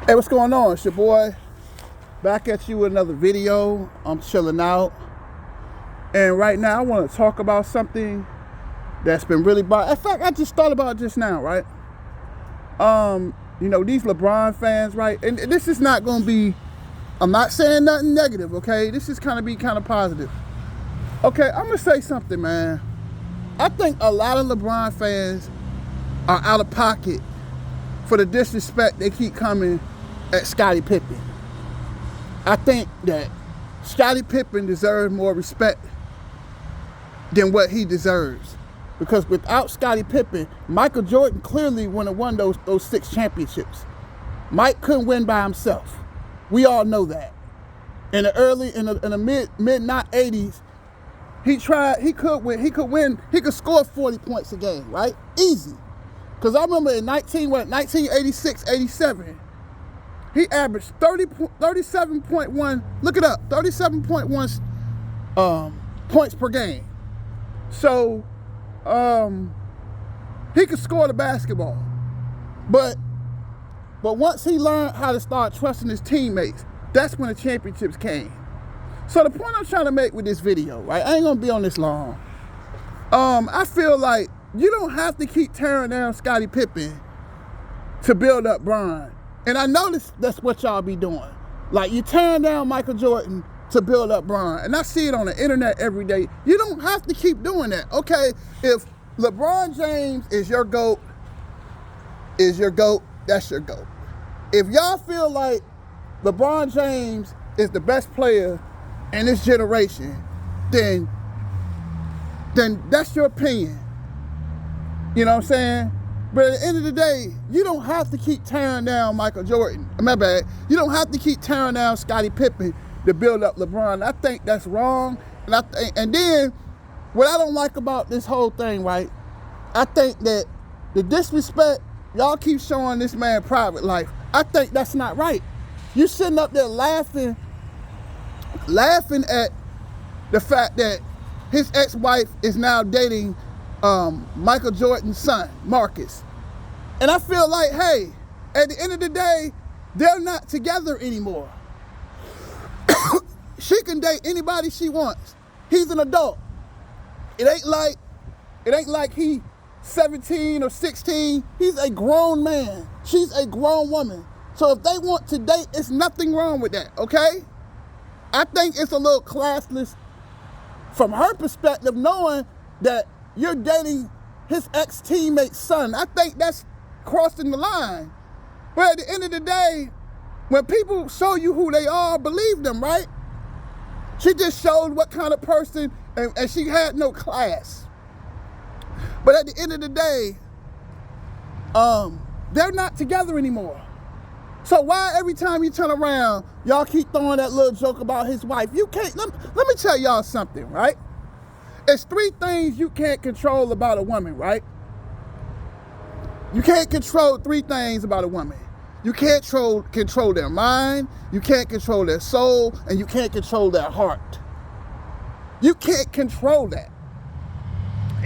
Hey, what's going on? It's your boy. Back at you with another video. I'm chilling out. And right now I want to talk about something that's been really bothering. In fact, I just thought about it just now, right? These LeBron fans, right? And this is not going to be, I'm not saying nothing negative, okay? This is kind of positive. Okay, I'm going to say something, man. I think a lot of LeBron fans are out of pocket for the disrespect they keep coming at Scottie Pippen. I think that Scottie Pippen deserves more respect than what he deserves. Because without Scottie Pippen, Michael Jordan clearly wouldn't have won those 6 championships. Mike couldn't win by himself. We all know that. In the mid not 80s, he could win, he could score 40 points a game, right? Easy. Because I remember in 1986, 87, he averaged 37.1, look it up, 37.1 points per game. So, he could score the basketball. But once he learned how to start trusting his teammates, that's when the championships came. So the point I'm trying to make with this video, right, I ain't gonna be on this long. I feel like you don't have to keep tearing down Scottie Pippen to build up Bron. And I notice that's what y'all be doing. Like, you tearing down Michael Jordan to build up Bron. And I see it on the internet every day. You don't have to keep doing that, okay? If LeBron James is your GOAT, that's your GOAT. If y'all feel like LeBron James is the best player in this generation, then that's your opinion. You know what I'm saying? But at the end of the day, you don't have to keep tearing down Michael Jordan. My bad. You don't have to keep tearing down Scottie Pippen to build up LeBron. I think that's wrong. And then, what I don't like about this whole thing, right? I think that the disrespect y'all keep showing this man private life, I think that's not right. You sitting up there laughing at the fact that his ex-wife is now dating Michael Jordan's son, Marcus. And I feel like, hey, at the end of the day, they're not together anymore. She can date anybody she wants. He's an adult. It ain't like he 17 or 16. He's a grown man. She's a grown woman. So if they want to date, it's nothing wrong with that, okay? I think it's a little classless from her perspective, knowing that you're dating his ex-teammate's son. I think that's crossing the line. But at the end of the day, when people show you who they are, believe them, right? She just showed what kind of person, and she had no class. But at the end of the day, they're not together anymore. So why every time you turn around, y'all keep throwing that little joke about his wife? You can't, let me tell y'all something, right? It's 3 things you can't control about a woman, right? You can't control 3 things about a woman. You can't control their mind, you can't control their soul, and you can't control their heart. You can't control that.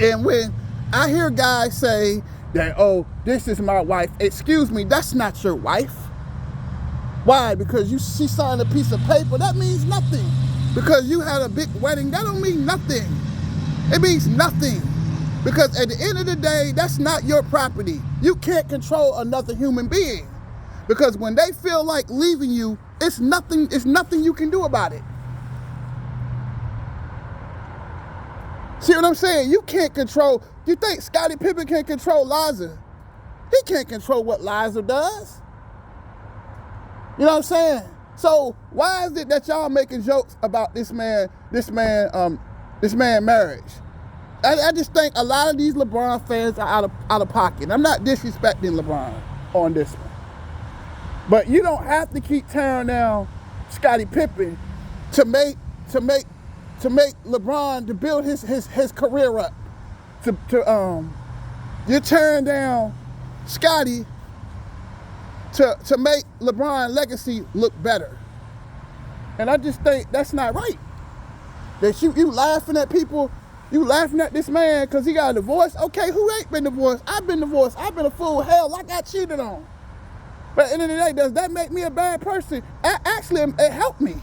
And when I hear guys say that, oh, this is my wife, excuse me, that's not your wife. Why? Because she signed a piece of paper, that means nothing. Because you had a big wedding, that don't mean nothing. It means nothing. Because at the end of the day, that's not your property. You can't control another human being. Because when they feel like leaving you, it's nothing you can do about it. See what I'm saying? You can't control, you think Scottie Pippen can control Liza? He can't control what Liza does. You know what I'm saying? So why is it that y'all making jokes about this man marriage? I just think a lot of these LeBron fans are out of pocket. I'm not disrespecting LeBron on this one. But you don't have to keep tearing down Scottie Pippen to make LeBron, to build his career up. You're tearing down Scottie to make LeBron's legacy look better. And I just think that's not right. That you laughing at people, you laughing at this man because he got a divorce. Okay, who ain't been divorced? I've been divorced. I've been a fool. Hell, I got cheated on. But at the end of the day, does that make me a bad person? Actually, it helped me.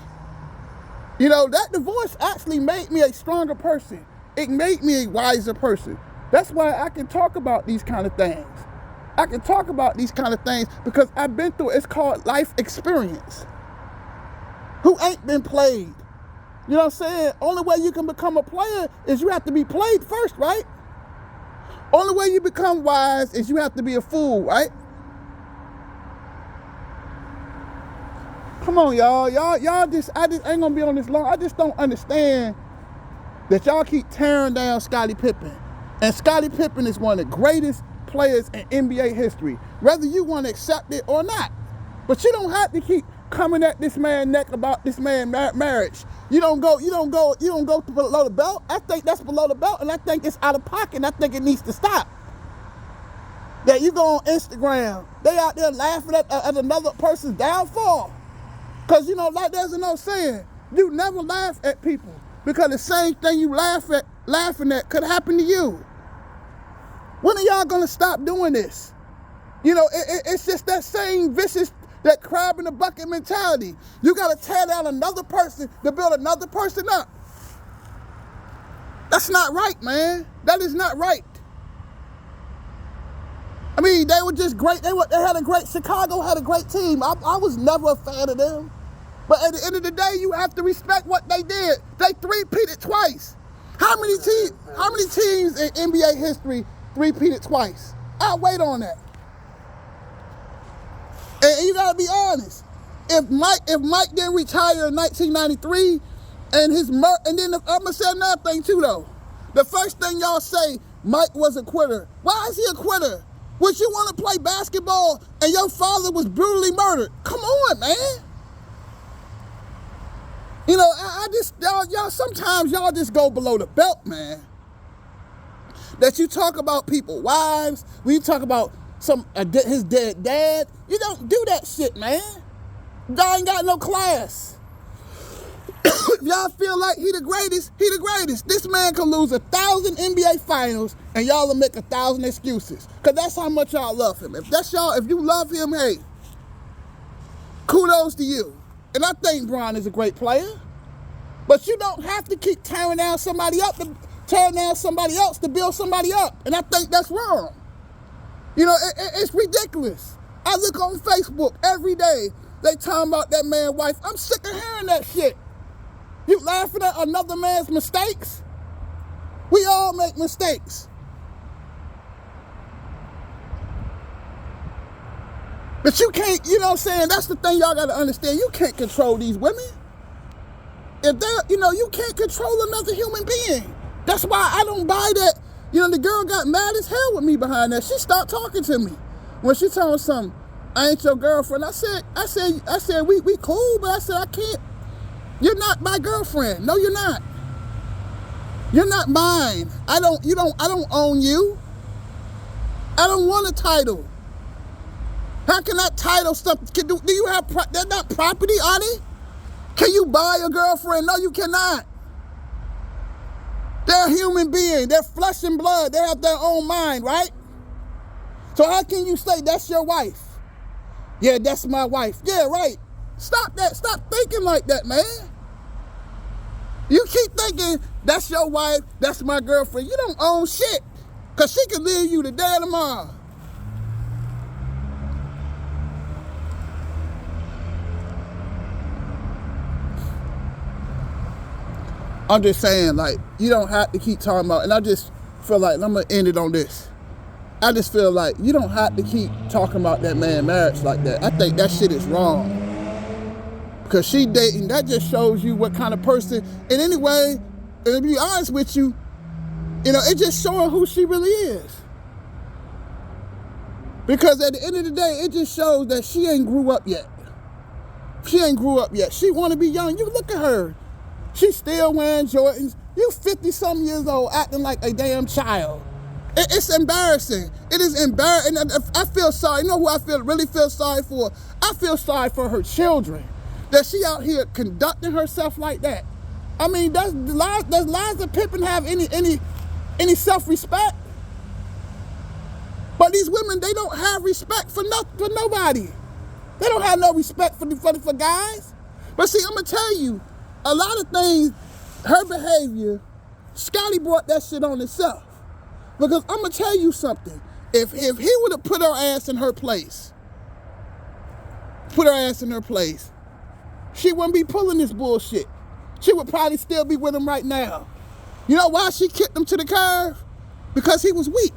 You know, that divorce actually made me a stronger person. It made me a wiser person. That's why I can talk about these kind of things. I can talk about these kind of things because I've been through it. It's called life experience. Who ain't been played? You know what I'm saying? Only way you can become a player is you have to be played first, right? Only way you become wise is you have to be a fool, right? Come on, y'all. I just ain't gonna be on this long. I just don't understand that y'all keep tearing down Scottie Pippen. And Scottie Pippen is one of the greatest players in NBA history, whether you want to accept it or not. But you don't have to keep coming at this man's neck about this man's marriage. You don't go below the belt. I think that's below the belt, and I think it's out of pocket, and I think it needs to stop. That you go on Instagram, they out there laughing at another person's downfall. Because, you know, like there's an old saying, you never laugh at people because the same thing you laughing at could happen to you. When are y'all going to stop doing this? You know, it's just that same vicious, that crab in the bucket mentality. You got to tear down another person to build another person up. That's not right, man. That is not right. I mean, they were just great. They had a great, Chicago had a great team. I was never a fan of them. But at the end of the day, you have to respect what they did. They three-peated twice. How many teams in NBA history three-peated twice? I'll wait on that. And you gotta be honest. If Mike didn't retire in 1993, and then I'm gonna say another thing too though. The first thing y'all say, Mike was a quitter. Why is he a quitter? Would you want to play basketball and your father was brutally murdered? Come on, man. You know, y'all sometimes y'all just go below the belt, man. That you talk about people's wives, when you talk about his dead dad, you don't do that shit, man. Y'all ain't got no class. If y'all feel like he the greatest, he the greatest. This man can lose 1,000 NBA finals and y'all will make 1,000 excuses. Cause that's how much y'all love him. If you love him, hey, kudos to you. And I think Bron is a great player. But you don't have to keep tearing down somebody else to build somebody up. And I think that's wrong. You know, it's ridiculous. I look on Facebook every day, they talking about that man's wife. I'm sick of hearing that shit. You laughing at another man's mistakes? We all make mistakes. But you can't, you know what I'm saying? That's the thing y'all got to understand. You can't control these women. If they're, you know, you can't control another human being. That's why I don't buy that. You know, the girl got mad as hell with me behind that. She stopped talking to me. When she told me something, I ain't your girlfriend. I said, we cool, but I said, I can't. You're not my girlfriend. No, you're not. You're not mine. I don't own you. I don't want a title. How can I title something? Do you have, they're not property, are they? Can you buy a girlfriend? No, you cannot. They're a human being. They're flesh and blood. They have their own mind, right? So how can you say that's your wife? Yeah, that's my wife. Yeah, right. Stop that. Stop thinking like that, man. You keep thinking that's your wife, that's my girlfriend. You don't own shit. Because she can leave you today or tomorrow. I'm just saying, like, you don't have to keep talking about, and I just feel like, I'm going to end it on this. I just feel like you don't have to keep talking about that man's marriage like that. I think that shit is wrong. Because she dating, that just shows you what kind of person, and anyway, and to be honest with you, you know, it just showing who she really is. Because at the end of the day, it just shows that she ain't grew up yet. She ain't grew up yet. She want to be young. You look at her. She's still wearing Jordans. You 50-something years old acting like a damn child. It's embarrassing. It is embarrassing. I feel sorry. You know who I really feel sorry for? I feel sorry for her children. That she out here conducting herself like that. I mean, does Liza Pippen have any self-respect? But these women, they don't have respect for nobody. They don't have no respect for guys. But see, I'm going to tell you, a lot of things, her behavior, Scottie brought that shit on himself. Because I'm going to tell you something. If he would have put her ass in her place, she wouldn't be pulling this bullshit. She would probably still be with him right now. You know why she kicked him to the curb? Because he was weak.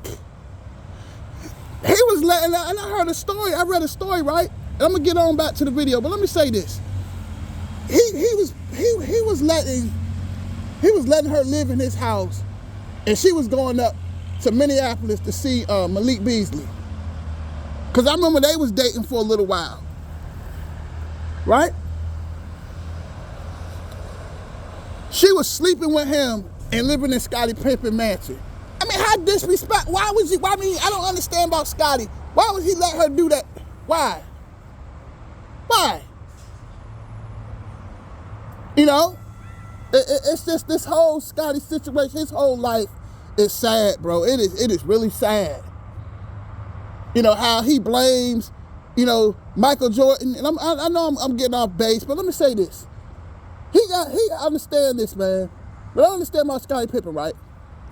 He was letting, and I heard a story, I read a story, right? And I'm gonna get on back to the video, but let me say this. He was letting her live in his house, and she was going up to Minneapolis to see Malik Beasley. Cause I remember they was dating for a little while, right? She was sleeping with him and living in Scottie Pippen mansion. I mean, how disrespect, I don't understand about Scottie. Why would he let her do that? Why? You know, it's just this whole Scottie situation, his whole life is sad, bro. It is really sad. You know, how he blames, you know, Michael Jordan, and I know I'm getting off base, but let me say this. He understand this, man. But I understand about Scottie Pippen, right?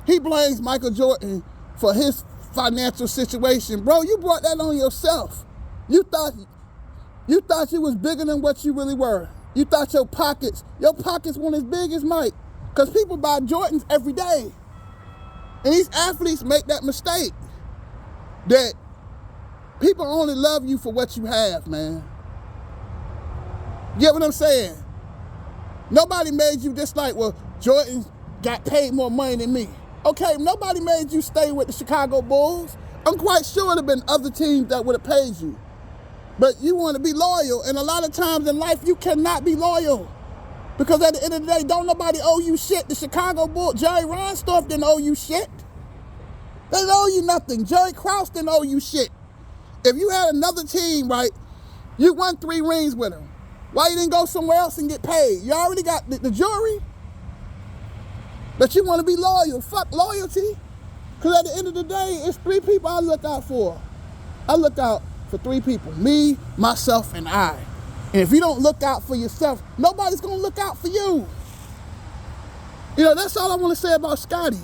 He blames Michael Jordan for his financial situation. Bro, you brought that on yourself. You thought you was bigger than what you really were. You thought your pockets weren't as big as Mike. Because people buy Jordans every day. And these athletes make that mistake. That people only love you for what you have, man. You get what I'm saying? Nobody made you just like, well, Jordan got paid more money than me. Okay, nobody made you stay with the Chicago Bulls. I'm quite sure there have been other teams that would have paid you. But you want to be loyal, and a lot of times in life, you cannot be loyal. Because at the end of the day, don't nobody owe you shit. The Chicago Bulls, Jerry Reinsdorf didn't owe you shit. They didn't owe you nothing. Jerry Krause didn't owe you shit. If you had another team, right, you won 3 rings with them. Why you didn't go somewhere else and get paid? You already got the jury. But you want to be loyal. Fuck loyalty. Because at the end of the day, it's 3 people I look out for. I look out for 3 people. Me, myself, and I. And if you don't look out for yourself, nobody's going to look out for you. You know, that's all I want to say about Scottie.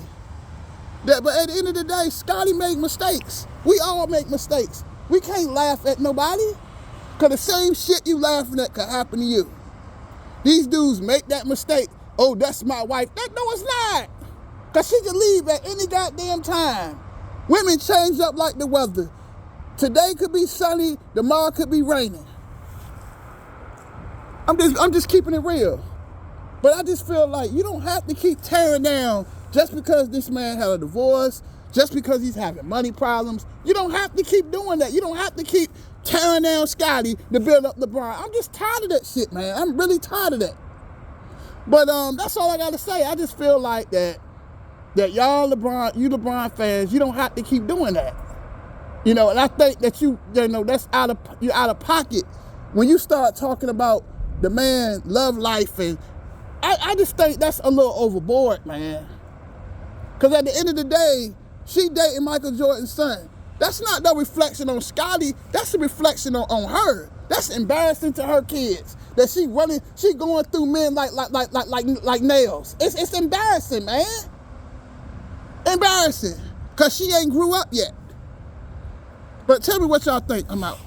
But at the end of the day, Scottie made mistakes. We all make mistakes. We can't laugh at nobody. Because the same shit you laughing at could happen to you. These dudes make that mistake. Oh, that's my wife. No, it's not. Because she can leave at any goddamn time. Women change up like the weather. Today could be sunny, tomorrow could be raining. I'm just keeping it real. But I just feel like you don't have to keep tearing down just because this man had a divorce, just because he's having money problems. You don't have to keep doing that. You don't have to keep tearing down Scottie to build up LeBron. I'm just tired of that shit, man. I'm really tired of that. But that's all I got to say. I just feel like that y'all LeBron fans, you don't have to keep doing that. You know, and I think that you know, you're out of pocket when you start talking about the man love life, and I just think that's a little overboard, man. Because at the end of the day, she dating Michael Jordan's son. That's not no reflection on Scottie. That's a reflection on her. That's embarrassing to her kids. That she going through men like nails. It's embarrassing, man. Embarrassing. Because she ain't grew up yet. But tell me what y'all think. I'm out.